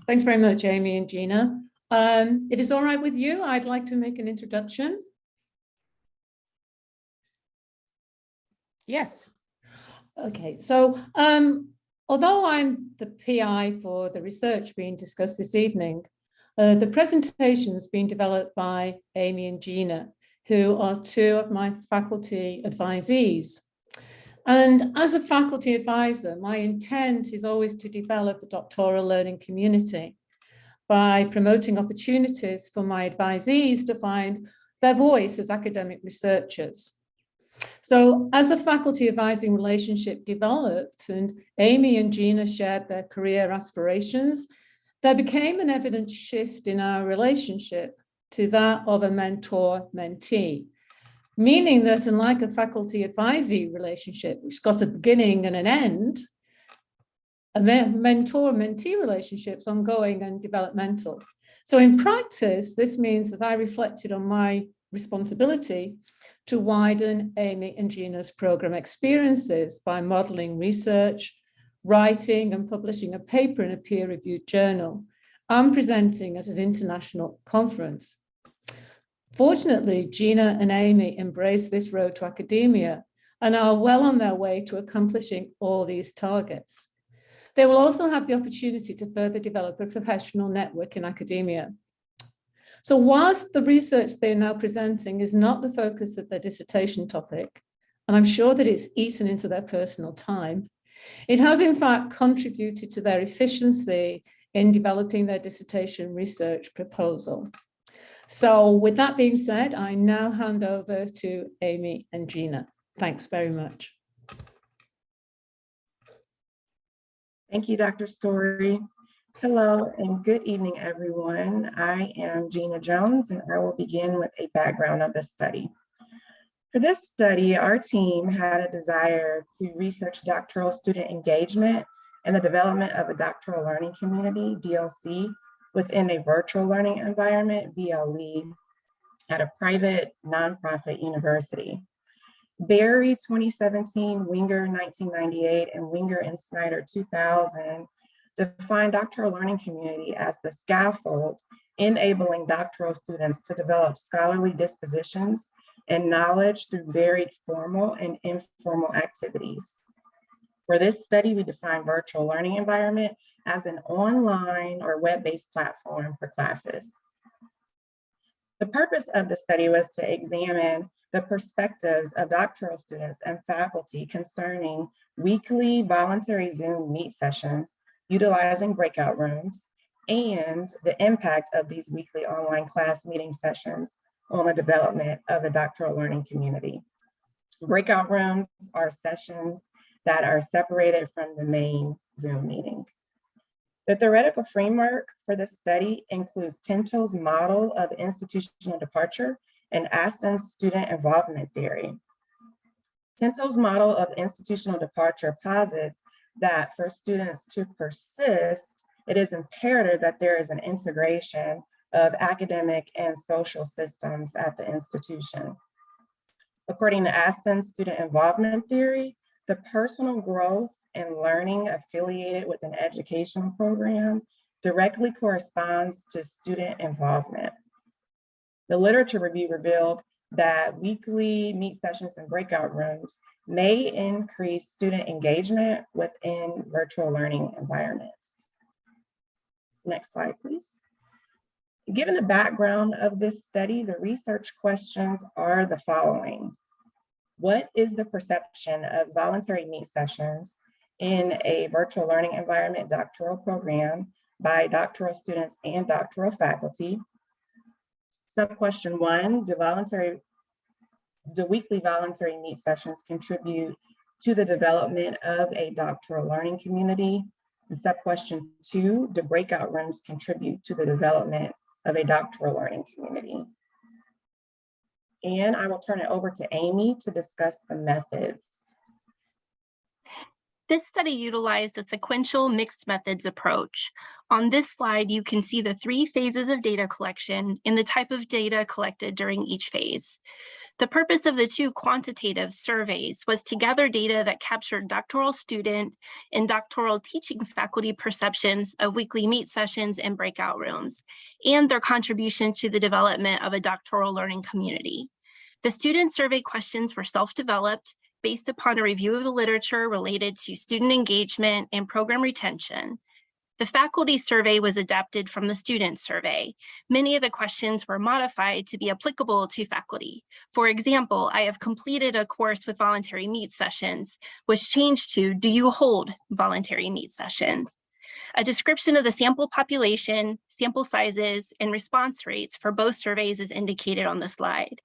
Thanks very much, Amiee and Gina. If it's all right with you, I'd like to make an introduction. Yes. Okay, so although I'm the PI for the research being discussed this evening, the presentation's been developed by Amiee and Gina, who are two of my faculty advisees. And as a faculty advisor, my intent is always to develop the doctoral learning community by promoting opportunities for my advisees to find their voice as academic researchers. So as the faculty advising relationship developed and Amiee and Gina shared their career aspirations, there became an evident shift in our relationship to that of a mentor-mentee, meaning that unlike a faculty advisee relationship, which got a beginning and an end, a mentor-mentee relationship is ongoing and developmental. So in practice, this means that I reflected on my responsibility to widen Amiee and Gina's program experiences by modeling research, writing and publishing a paper in a peer-reviewed journal, and presenting at an international conference. Fortunately, Gina and Amiee embraced this road to academia and are well on their way to accomplishing all these targets. They will also have the opportunity to further develop a professional network in academia. So whilst the research they're now presenting is not the focus of their dissertation topic, and I'm sure that it's eaten into their personal time, it has in fact contributed to their efficiency in developing their dissertation research proposal. So with that being said, I now hand over to Amiee and Gina. Thanks very much. Thank you, Dr. Storey. Hello and good evening, everyone. I am Gina Jones, and I will begin with a background of the study. For this study, our team had a desire to research doctoral student engagement and the development of a doctoral learning community, DLC, within a virtual learning environment, VLE, at a private nonprofit university. Berry 2017, Winger 1998, and Winger and Snyder 2000 define doctoral learning community as the scaffold enabling doctoral students to develop scholarly dispositions and knowledge through varied formal and informal activities. For this study, we define virtual learning environment as an online or web-based platform for classes. The purpose of the study was to examine the perspectives of doctoral students and faculty concerning weekly voluntary Zoom meet sessions utilizing breakout rooms and the impact of these weekly online class meeting sessions on the development of the doctoral learning community. Breakout rooms are sessions that are separated from the main Zoom meeting. The theoretical framework for this study includes Tinto's model of institutional departure and Aston's student involvement theory. Tinto's model of institutional departure posits that for students to persist, it is imperative that there is an integration of academic and social systems at the institution. According to Aston's student involvement theory, the personal growth and learning affiliated with an educational program directly corresponds to student involvement. The literature review revealed that weekly meet sessions and breakout rooms may increase student engagement within virtual learning environments. Next slide, please. Given the background of this study, the research questions are the following. What is the perception of voluntary meet sessions in a virtual learning environment doctoral program by doctoral students and doctoral faculty? Sub-question 1, do weekly voluntary meet sessions contribute to the development of a doctoral learning community? And sub-question 2, do breakout rooms contribute to the development of a doctoral learning community? And I will turn it over to Amiee to discuss the methods. This study utilized a sequential mixed methods approach. On this slide, you can see the 3 phases of data collection and the type of data collected during each phase. The purpose of the 2 quantitative surveys was to gather data that captured doctoral student and doctoral teaching faculty perceptions of weekly meet sessions and breakout rooms, and their contribution to the development of a doctoral learning community. The student survey questions were self-developed based upon a review of the literature related to student engagement and program retention. The faculty survey was adapted from the student survey. Many of the questions were modified to be applicable to faculty. For example, I have completed a course with voluntary meet sessions, which changed to, do you hold voluntary meet sessions? A description of the sample population, sample sizes, and response rates for both surveys is indicated on the slide.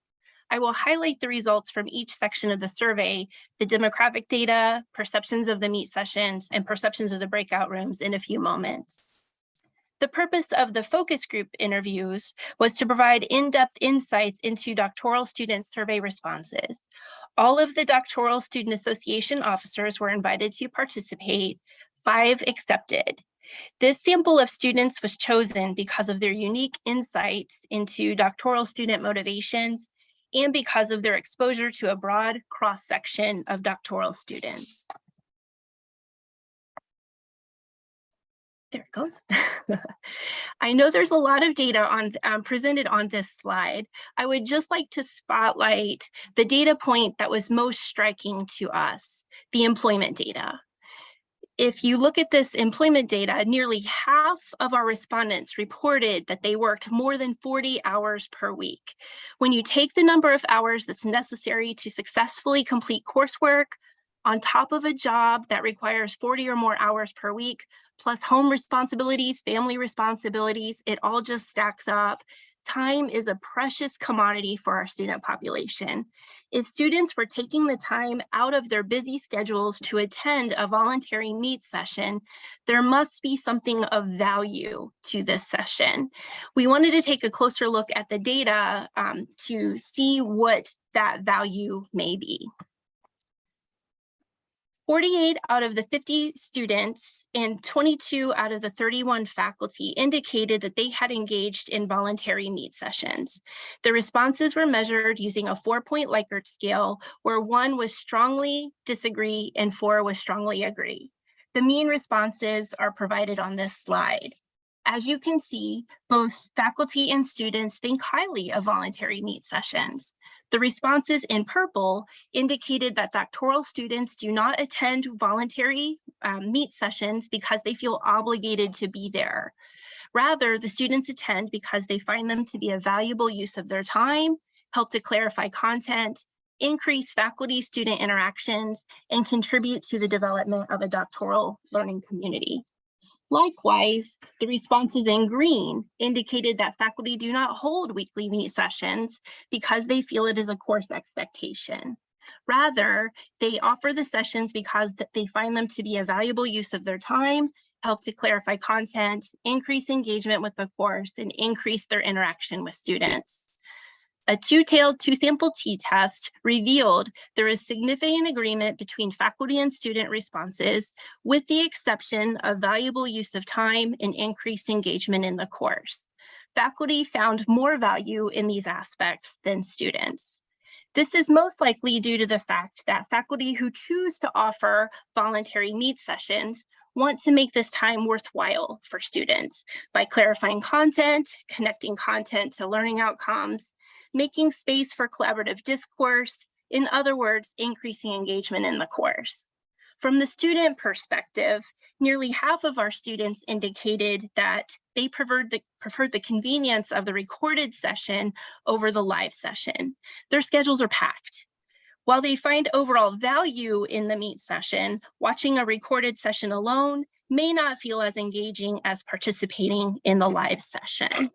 I will highlight the results from each section of the survey, the demographic data, perceptions of the meet sessions, and perceptions of the breakout rooms in a few moments. The purpose of the focus group interviews was to provide in-depth insights into doctoral student survey responses. All of the Doctoral Student Association officers were invited to participate, 5 accepted. This sample of students was chosen because of their unique insights into doctoral student motivations and because of their exposure to a broad cross-section of doctoral students. There it goes. I know there's a lot of data presented on this slide. I would just like to spotlight the data point that was most striking to us, the employment data. If you look at this employment data, nearly half of our respondents reported that they worked more than 40 hours per week. When you take the number of hours that's necessary to successfully complete coursework on top of a job that requires 40 or more hours per week, plus home responsibilities, family responsibilities, it all just stacks up. Time is a precious commodity for our student population. If students were taking the time out of their busy schedules to attend a voluntary meet session, there must be something of value to this session. We wanted to take a closer look at the data to see what that value may be. 48 out of the 50 students and 22 out of the 31 faculty indicated that they had engaged in voluntary meet sessions. The responses were measured using a 4-point Likert scale, where 1 was strongly disagree and 4 was strongly agree. The mean responses are provided on this slide. As you can see, both faculty and students think highly of voluntary meet sessions. The responses in purple indicated that doctoral students do not attend voluntary meet sessions because they feel obligated to be there. Rather, the students attend because they find them to be a valuable use of their time, help to clarify content, increase faculty-student interactions, and contribute to the development of a doctoral learning community. Likewise, the responses in green indicated that faculty do not hold weekly meet sessions because they feel it is a course expectation. Rather, they offer the sessions because they find them to be a valuable use of their time, help to clarify content, increase engagement with the course, and increase their interaction with students. A two-tailed two-sample t-test revealed there is significant agreement between faculty and student responses, with the exception of valuable use of time and increased engagement in the course. Faculty found more value in these aspects than students. This is most likely due to the fact that faculty who choose to offer voluntary meet sessions want to make this time worthwhile for students by clarifying content, connecting content to learning outcomes, making space for collaborative discourse, in other words, increasing engagement in the course. From the student perspective, nearly half of our students indicated that they preferred the convenience of the recorded session over the live session. Their schedules are packed. While they find overall value in the meet session, watching a recorded session alone may not feel as engaging as participating in the live session.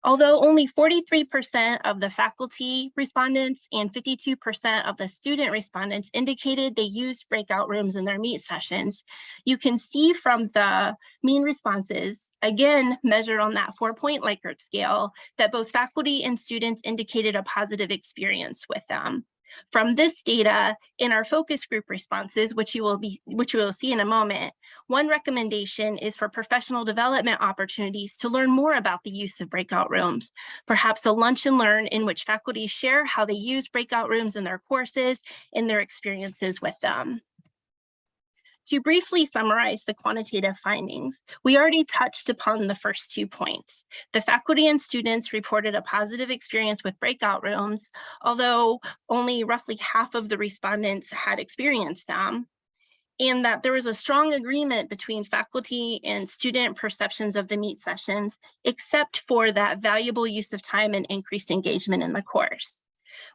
Although only 43% of the faculty respondents and 52% of the student respondents indicated they used breakout rooms in their meet sessions, you can see from the mean responses, again measured on that 4-point Likert scale, that both faculty and students indicated a positive experience with them. From this data, in our focus group responses, which you will see in a moment, one recommendation is for professional development opportunities to learn more about the use of breakout rooms, perhaps a lunch and learn in which faculty share how they use breakout rooms in their courses and their experiences with them. To briefly summarize the quantitative findings, we already touched upon the first 2 points. The faculty and students reported a positive experience with breakout rooms, although only roughly half of the respondents had experienced them, and that there was a strong agreement between faculty and student perceptions of the meet sessions, except for that valuable use of time and increased engagement in the course.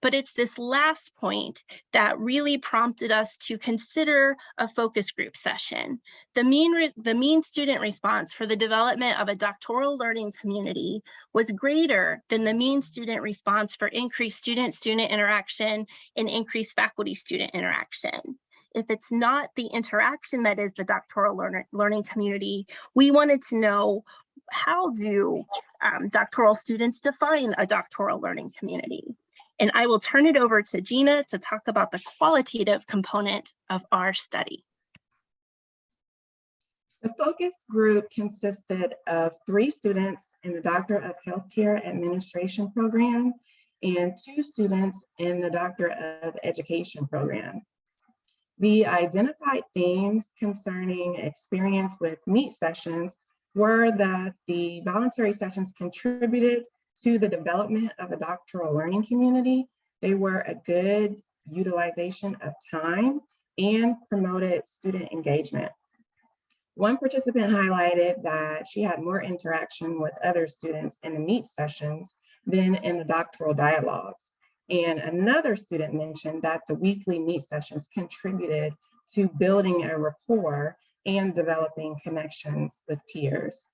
But it's this last point that really prompted us to consider a focus group session. The mean student response for the development of a doctoral learning community was greater than the mean student response for increased student-student interaction and increased faculty-student interaction. If it's not the interaction that is the doctoral learning community, we wanted to know, how do doctoral students define a doctoral learning community? And I will turn it over to Gina to talk about the qualitative component of our study. The focus group consisted of 3 students in the Doctor of Healthcare Administration program and 2 students in the Doctor of Education program. The identified themes concerning experience with meet sessions were that the voluntary sessions contributed to the development of a doctoral learning community. They were a good utilization of time and promoted student engagement. One participant highlighted that she had more interaction with other students in the meet sessions than in the doctoral dialogues. And another student mentioned that the weekly meet sessions contributed to building a rapport and developing connections with peers.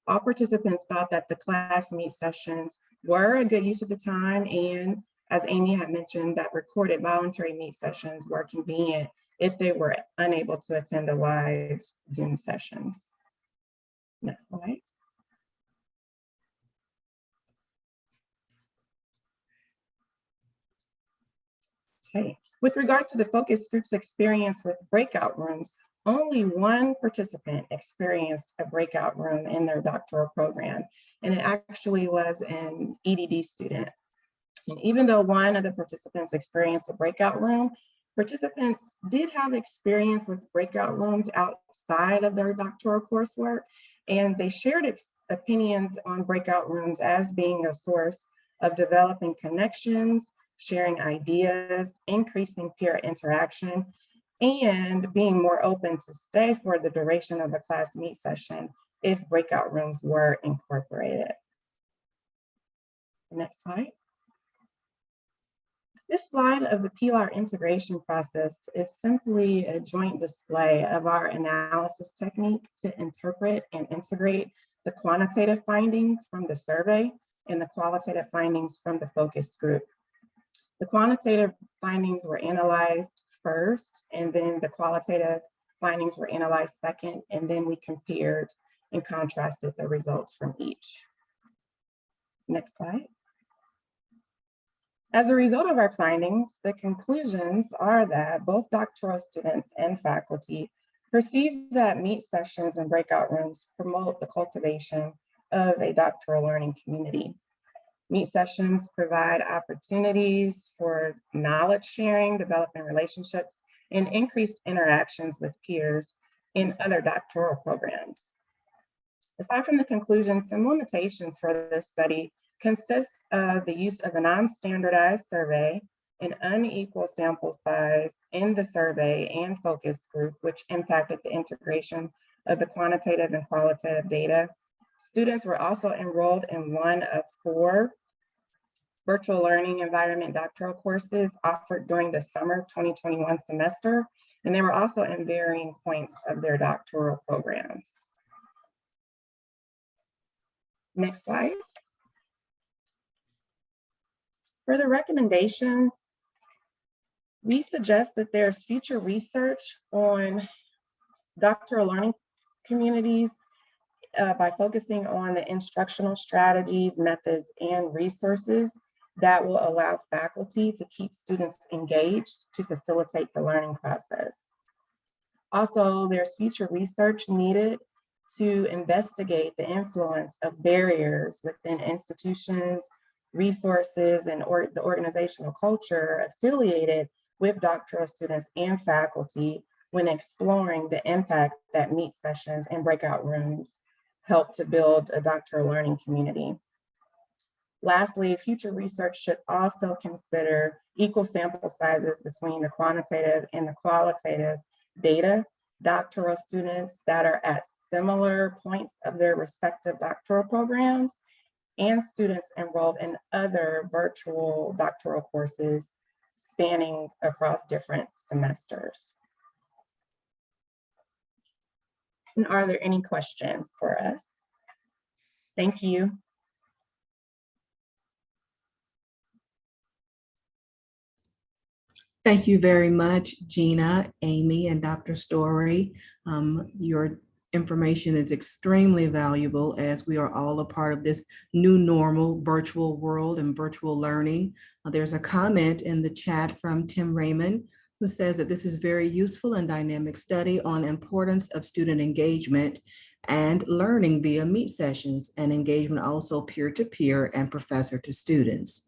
All participants thought that the class meet sessions were a good use of the time, and as Amiee had mentioned, that recorded voluntary meet sessions were convenient if they were unable to attend the live Zoom sessions. Next slide. Okay, with regard to the focus group's experience with breakout rooms, only one participant experienced a breakout room in their doctoral program, and it actually was an EDD student. And even though one of the participants experienced a breakout room, participants did have experience with breakout rooms outside of their doctoral coursework, and they shared opinions on breakout rooms as being a source of developing connections, sharing ideas, increasing peer interaction, and being more open to stay for the duration of the class meet session if breakout rooms were incorporated. Next slide. This slide of the PLAR integration process is simply a joint display of our analysis technique to interpret and integrate the quantitative findings from the survey and the qualitative findings from the focus group. The quantitative findings were analyzed first, and then the qualitative findings were analyzed second, and then we compared and contrasted the results from each. Next slide. As a result of our findings, the conclusions are that both doctoral students and faculty perceive that meet sessions and breakout rooms promote the cultivation of a doctoral learning community. Meet sessions provide opportunities for knowledge sharing, developing relationships, and increased interactions with peers in other doctoral programs. Aside from the conclusions, some limitations for this study consist of the use of a non-standardized survey, an unequal sample size in the survey and focus group, which impacted the integration of the quantitative and qualitative data. Students were also enrolled in one of 4 virtual learning environment doctoral courses offered during the summer 2021 semester, and they were also in varying points of their doctoral programs. Next slide. For the recommendations, we suggest that there's future research on doctoral learning communities by focusing on the instructional strategies, methods, and resources that will allow faculty to keep students engaged to facilitate the learning process. Also, there's future research needed to investigate the influence of barriers within institutions, resources, and the organizational culture affiliated with doctoral students and faculty when exploring the impact that meet sessions and breakout rooms help to build a doctoral learning community. Lastly, future research should also consider equal sample sizes between the quantitative and the qualitative data. Doctoral students that are at similar points of their respective doctoral programs and students enrolled in other virtual doctoral courses spanning across different semesters. And are there any questions for us? Thank you. Thank you very much, Gina, Amiee, and Dr. Storey. Your information is extremely valuable as we are all a part of this new normal virtual world and virtual learning. There's a comment in the chat from Tim Raymond who says that this is very useful and dynamic study on importance of student engagement and learning via meet sessions and engagement also peer-to-peer and professor to students.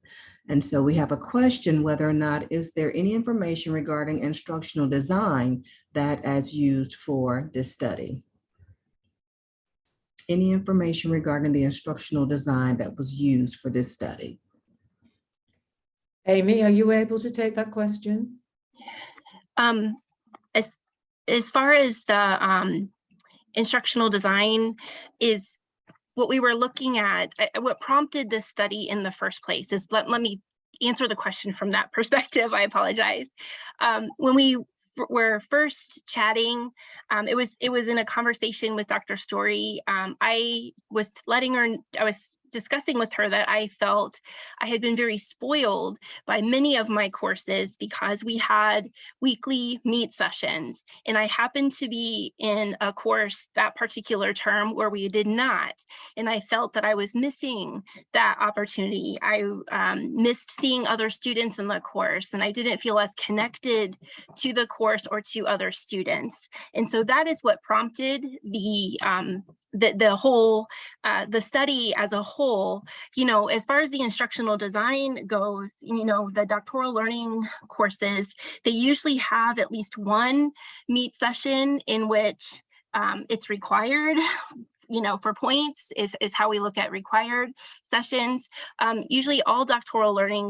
And so we have a question whether or not is there any information regarding instructional design that is used for this study? Any information regarding the instructional design that was used for this study? Amiee, are you able to take that question? As far as the instructional design is what we were looking at, what prompted this study in the first place is, let me answer the question from that perspective. I apologize. When we were first chatting, it was in a conversation with Dr. Storey. I was discussing with her that I felt I had been very spoiled by many of my courses because we had weekly meet sessions, and I happened to be in a course that particular term where we did not, and I felt that I was missing that opportunity. I missed seeing other students in the course, and I didn't feel as connected to the course or to other students. And so that is what prompted the study as a whole. As far as the instructional design goes, the doctoral learning courses, they usually have at least one meet session in which it's required. For points is how we look at required sessions. Usually all doctoral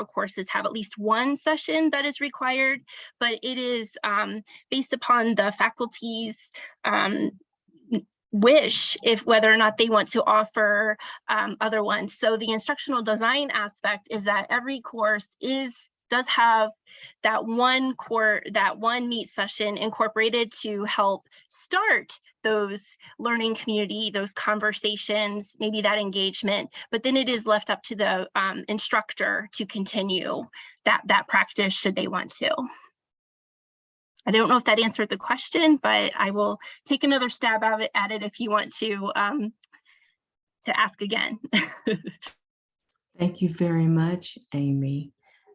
courses have at least one session that is required, but it is based upon the faculty's wish whether or not they want to offer other ones. So the instructional design aspect is that every course does have that one meet session incorporated to help start those learning community, those conversations, maybe that engagement, but then it is left up to the instructor to continue that practice should they want to. I don't know if that answered the question, but I will take another stab at it if you want to ask again. Thank you very much, Amiee.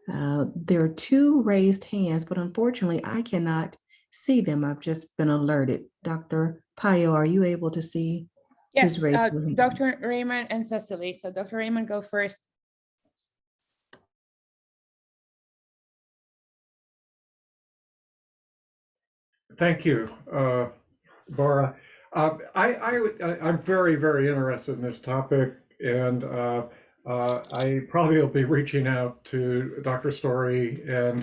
There are two raised hands, but unfortunately I cannot see them. I've just been alerted. Dr. Payo, are you able to see? Yes, Dr. Raymond and Cecily. So Dr. Raymond, go first. Thank you, Bora. I'm very, very interested in this topic, and I probably will be reaching out to Dr. Storey and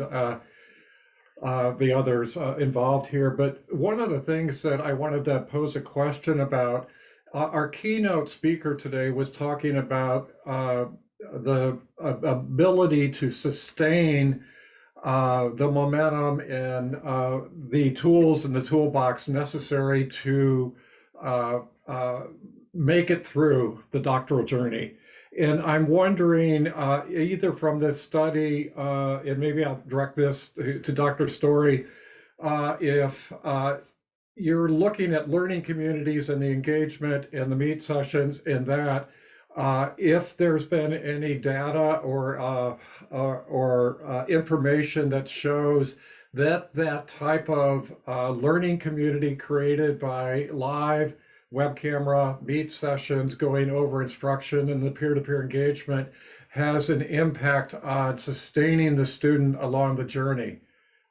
the others involved here. But one of the things that I wanted to pose a question about, our keynote speaker today was talking about the ability to sustain the momentum and the tools in the toolbox necessary to make it through the doctoral journey. And I'm wondering, either from this study, and maybe I'll direct this to Dr. Storey, if you're looking at learning communities and the engagement and the meet sessions and that, if there's been any data or information that shows that that type of learning community created by live web camera meet sessions going over instruction and the peer-to-peer engagement has an impact on sustaining the student along the journey.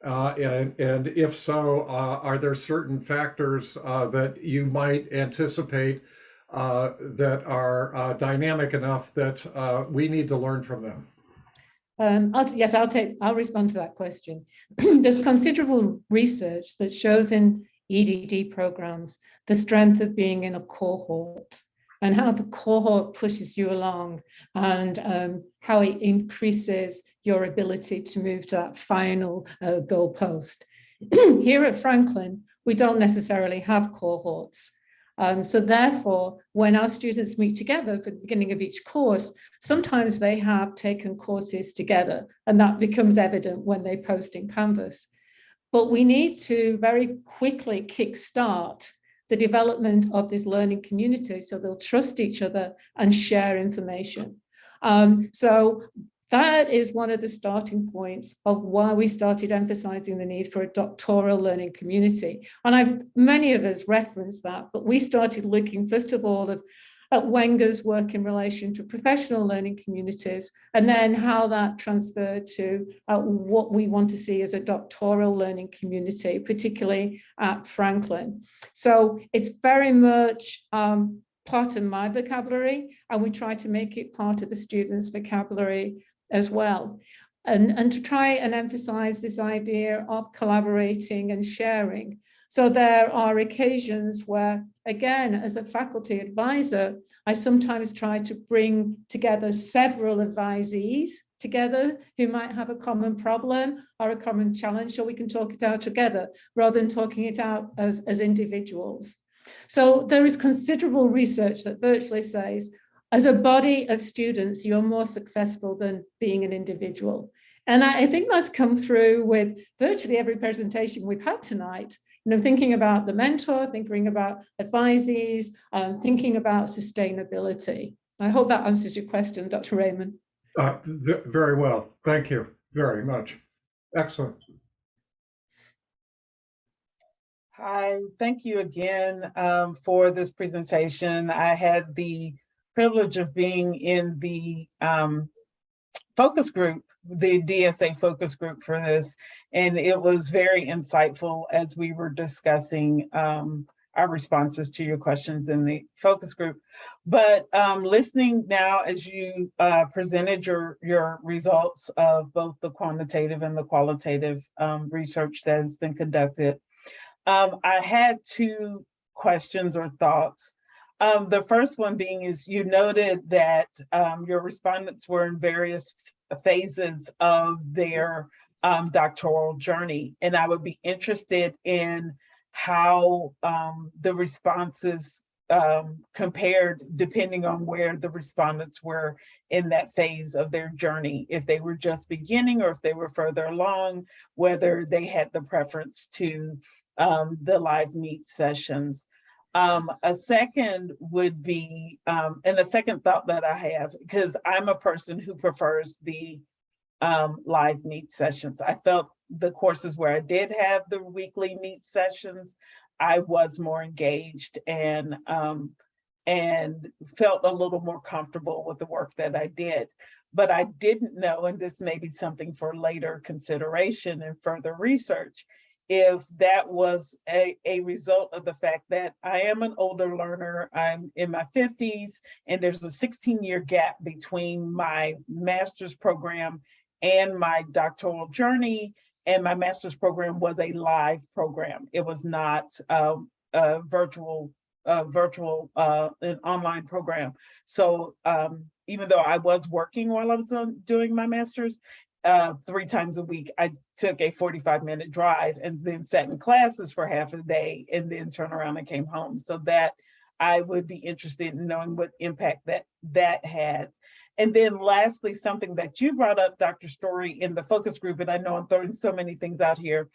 And if so, are there certain factors that you might anticipate that are dynamic enough that we need to learn from them? I'll respond to that question. There's considerable research that shows in EDD programs the strength of being in a cohort and how the cohort pushes you along and how it increases your ability to move to that final goalpost. Here at Franklin, we don't necessarily have cohorts. So therefore, when our students meet together for the beginning of each course, sometimes they have taken courses together, and that becomes evident when they post in Canvas. But we need to very quickly kickstart the development of this learning community so they'll trust each other and share information. So that is one of the starting points of why we started emphasizing the need for a doctoral learning community. And many of us referenced that, but we started looking, first of all, at Wagner's work in relation to professional learning communities, and then how that transferred to what we want to see as a doctoral learning community, particularly at Franklin. So it's very much part of my vocabulary, and we try to make it part of the students' vocabulary as well. And to try and emphasize this idea of collaborating and sharing. So there are occasions where, again, as a faculty advisor, I sometimes try to bring together several advisees together who might have a common problem or a common challenge, so we can talk it out together rather than talking it out as individuals. So there is considerable research that virtually says, as a body of students, you're more successful than being an individual. And I think that's come through with virtually every presentation we've had tonight. You know, thinking about the mentor, thinking about advisees, thinking about sustainability. I hope that answers your question, Dr. Raymond. Very well. Thank you very much. Excellent. Hi, thank you again for this presentation. I had the privilege of being in the focus group, the DSA focus group for this, and it was very insightful as we were discussing our responses to your questions in the focus group. But listening now as you presented your results of both the quantitative and the qualitative research that has been conducted, I had two questions or thoughts. The first one being is you noted that your respondents were in various phases of their doctoral journey. And I would be interested in how the responses compared depending on where the respondents were in that phase of their journey, if they were just beginning or if they were further along, whether they had the preference to the live meet sessions. A second would be, and a second thought that I have, because I'm a person who prefers the live meet sessions. I felt the courses where I did have the weekly meet sessions, I was more engaged and felt a little more comfortable with the work that I did. But I didn't know, and this may be something for later consideration and further research, if that was a result of the fact that I am an older learner, I'm in my 50s, and there's a 16-year gap between my master's program and my doctoral journey, and my master's program was a live program. It was not a virtual, an online program. So even though I was working while I was doing my master's, 3 times a week, I took a 45-minute drive and then sat in classes for half a day and then turned around and came home. So that I would be interested in knowing what impact that had. And then lastly, something that you brought up, Dr. Storey, in the focus group, and I know I'm throwing so many things out here,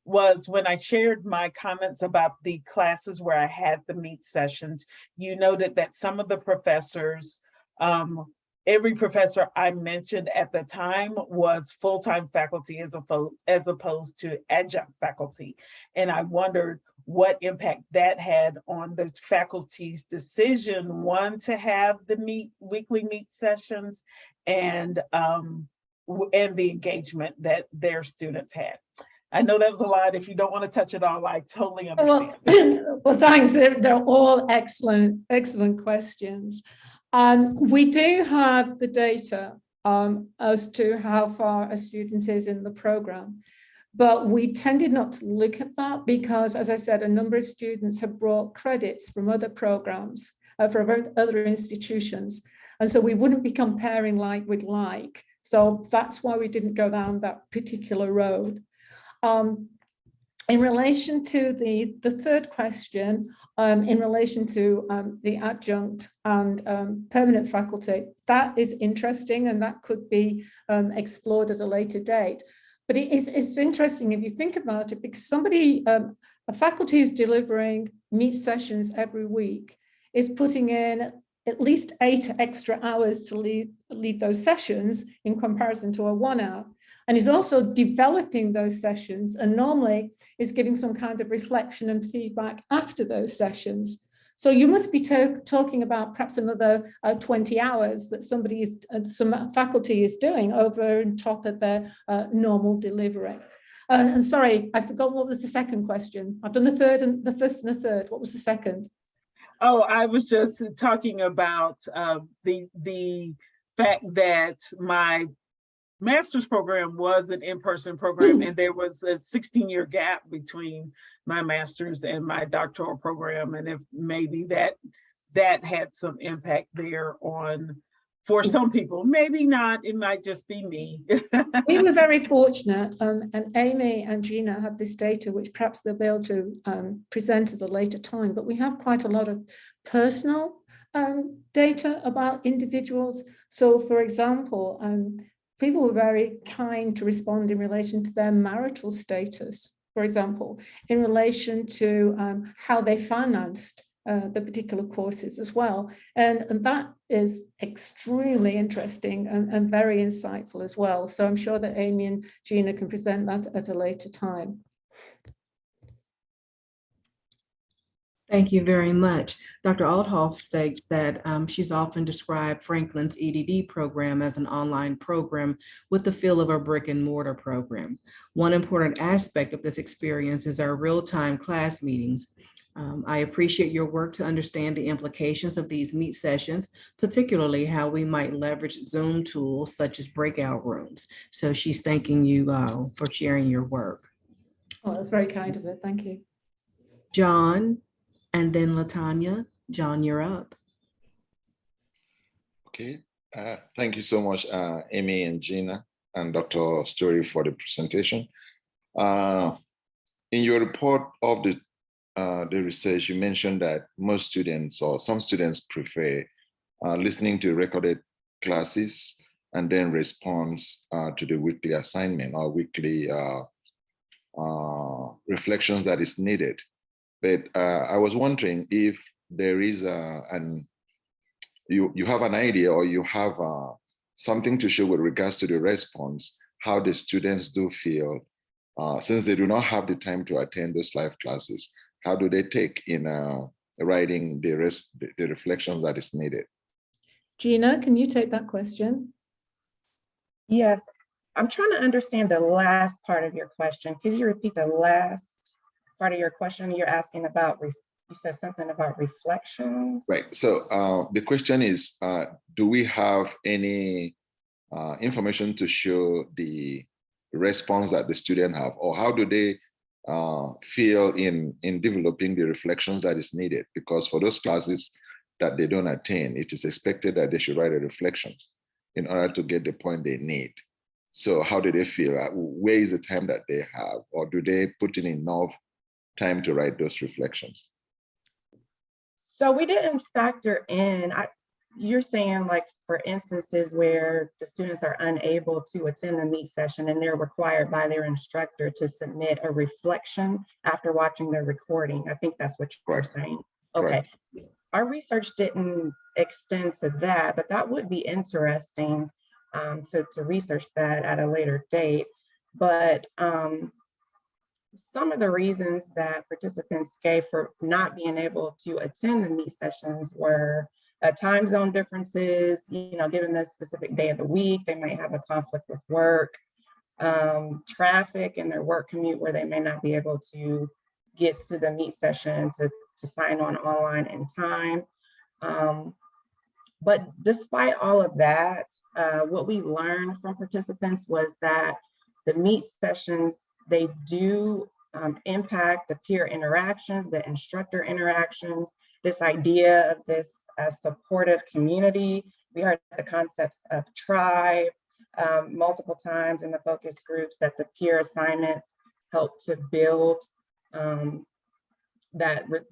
was when I shared my comments about the classes where I had the meet sessions, you noted that some of the professors every professor I mentioned at the time was full-time faculty as opposed to adjunct faculty. And I wondered what impact that had on the faculty's decision, one, to have the weekly meet sessions, and the engagement that their students had. I know that was a lot. If you don't want to touch it all, I totally understand. Well, thanks. They're all excellent questions. We do have the data as to how far a student is in the program, but we tended not to look at that because, as I said, a number of students have brought credits from other programs, from other institutions. And so we wouldn't be comparing like with like. So that's why we didn't go down that particular road. In relation to the third question, in relation to the adjunct and permanent faculty, that is interesting and that could be explored at a later date. But it's interesting if you think about it, because a faculty is delivering meet sessions every week, is putting in at least 8 extra hours to lead those sessions in comparison to a 1 hour. And is also developing those sessions and normally is giving some kind of reflection and feedback after those sessions. So you must be talking about perhaps another 20 hours that some faculty is doing over and top of their normal delivery. And sorry, I forgot what was the second question. I've done the first and the third. What was the second? Oh, I was just talking about the fact that my master's program was an in-person program, and there was a 16-year gap between my master's and my doctoral program, and if maybe that had some impact there on, for some people, maybe not, it might just be me. We were very fortunate, and Amiee and Gina have this data, which perhaps they'll be able to present at a later time, but we have quite a lot of personal data about individuals. So for example, people were very kind to respond in relation to their marital status, for example, in relation to how they financed the particular courses as well. And that is extremely interesting and very insightful as well. So I'm sure that Amiee and Gina can present that at a later time. Thank you very much. Dr. Althoff states that she's often described Franklin's EDD program as an online program with the feel of a brick and mortar program. One important aspect of this experience is our real-time class meetings. I appreciate your work to understand the implications of these meet sessions, particularly how we might leverage Zoom tools such as breakout rooms. So she's thanking you for sharing your work. Oh, that's very kind of it. Thank you. John, and then LaTanya. John, you're up. Okay, thank you so much, Amiee and Gina and Dr. Storey for the presentation. In your report of the research, you mentioned that most students or some students prefer listening to recorded classes and then response to the weekly assignment or weekly reflections that is needed. But I was wondering if there is you have an idea or you have something to show with regards to the response, how the students do feel, since they do not have the time to attend those live classes. How do they take in writing the reflections that is needed? Gina, can you take that question? Yes, I'm trying to understand the last part of your question. Could you repeat the last part of your question? You're asking about, you said something about reflections. Right, so the question is, do we have any information to show the response that the student have, or how do they feel in developing the reflections that is needed? Because for those classes that they don't attend, it is expected that they should write a reflection in order to get the point they need. So how do they feel? Where is the time that they have, or do they put in enough time to write those reflections? So we didn't factor in, you're saying like for instances where the students are unable to attend the meet session and they're required by their instructor to submit a reflection after watching their recording. I think that's what you're saying. Okay. our research didn't extend to that, but that would be interesting to research that at a later date. But some of the reasons that participants gave for not being able to attend the meet sessions were time zone differences, given the specific day of the week, they might have a conflict with work, traffic in their work commute where they may not be able to get to the meet session to sign on online in time. But despite all of that, what we learned from participants was that the meet sessions, they do impact the peer interactions, the instructor interactions, this idea of this supportive community. We heard the concepts of tribe multiple times in the focus groups, that the peer assignments help to build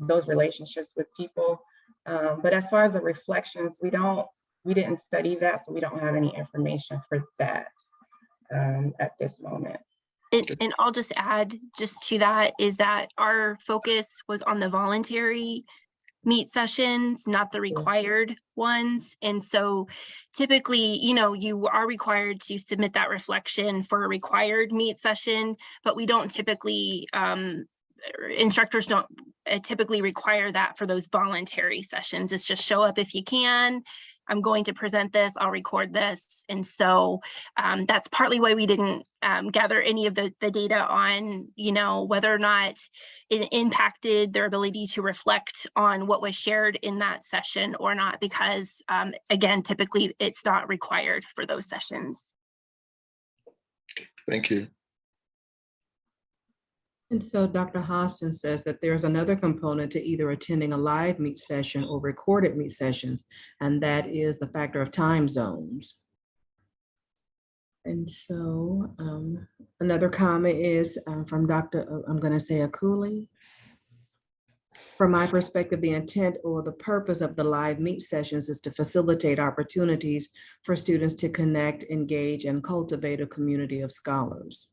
those relationships with people. But as far as the reflections, we didn't study that, so we don't have any information for that at this moment. And I'll just add just to that is that our focus was on the voluntary meet sessions, not the required ones. And so typically, you are required to submit that reflection for a required meet session, but we don't typically, instructors don't typically require that for those voluntary sessions. It's just show up if you can. I'm going to present this, I'll record this. And so that's partly why we didn't gather any of the data on, whether or not it impacted their ability to reflect on what was shared in that session or not, because again, typically it's not required for those sessions. Thank you. And so Dr. Hostin says that there's another component to either attending a live meet session or recorded meet sessions, and that is the factor of time zones. And so another comment is from Dr. I'm going to say Akuli. From my perspective, the intent or the purpose of the live meet sessions is to facilitate opportunities for students to connect, engage, and cultivate a community of scholars.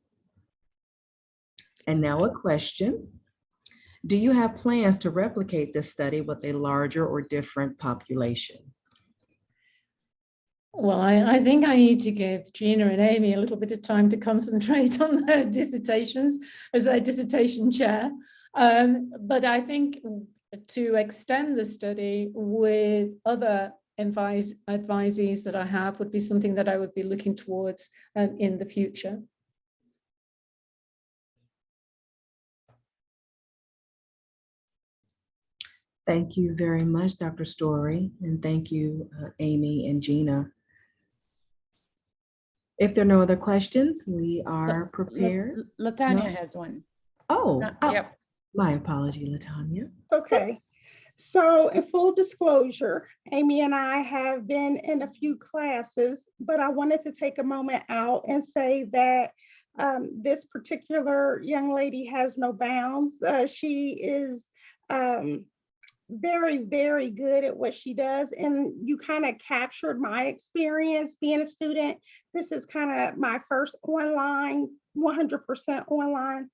And now a question. Do you have plans to replicate this study with a larger or different population? Well, I think I need to give Gina and Amiee a little bit of time to concentrate on their dissertations as their dissertation chair. But I think to extend the study with other advisees that I have would be something that I would be looking towards in the future. Thank you very much, Dr. Storey, and thank you, Amiee and Gina. If there are no other questions, we are prepared. Latanya has one. Yep. My apology, Latanya. Okay. So in full disclosure, Amiee and I have been in a few classes, but I wanted to take a moment out and say that this particular young lady has no bounds. She is very, very good at what she does. And you kind of captured my experience being a student. This is kind of my first online, 100% online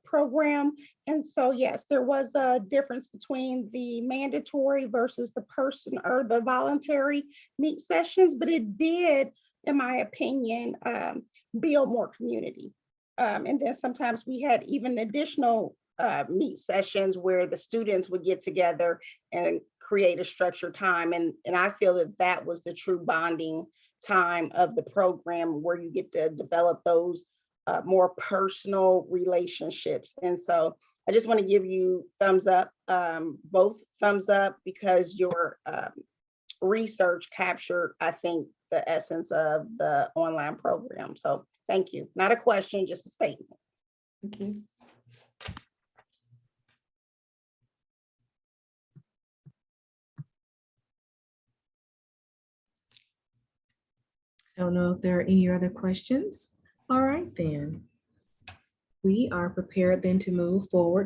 program. And so, yes, there was a difference between the mandatory versus the person or the voluntary meet sessions, but it did, in my opinion, build more community. And then sometimes we had even additional meet sessions where the students would get together and create a structured time. And I feel that that was the true bonding time of the program, where you get to develop those more personal relationships. And so I just want to give you thumbs up, both thumbs up, because your research captured, I think, the essence of the online program. So thank you. Not a question, just a statement. Thank you. I don't know if there are any other questions. All right, then. We are prepared then to move forward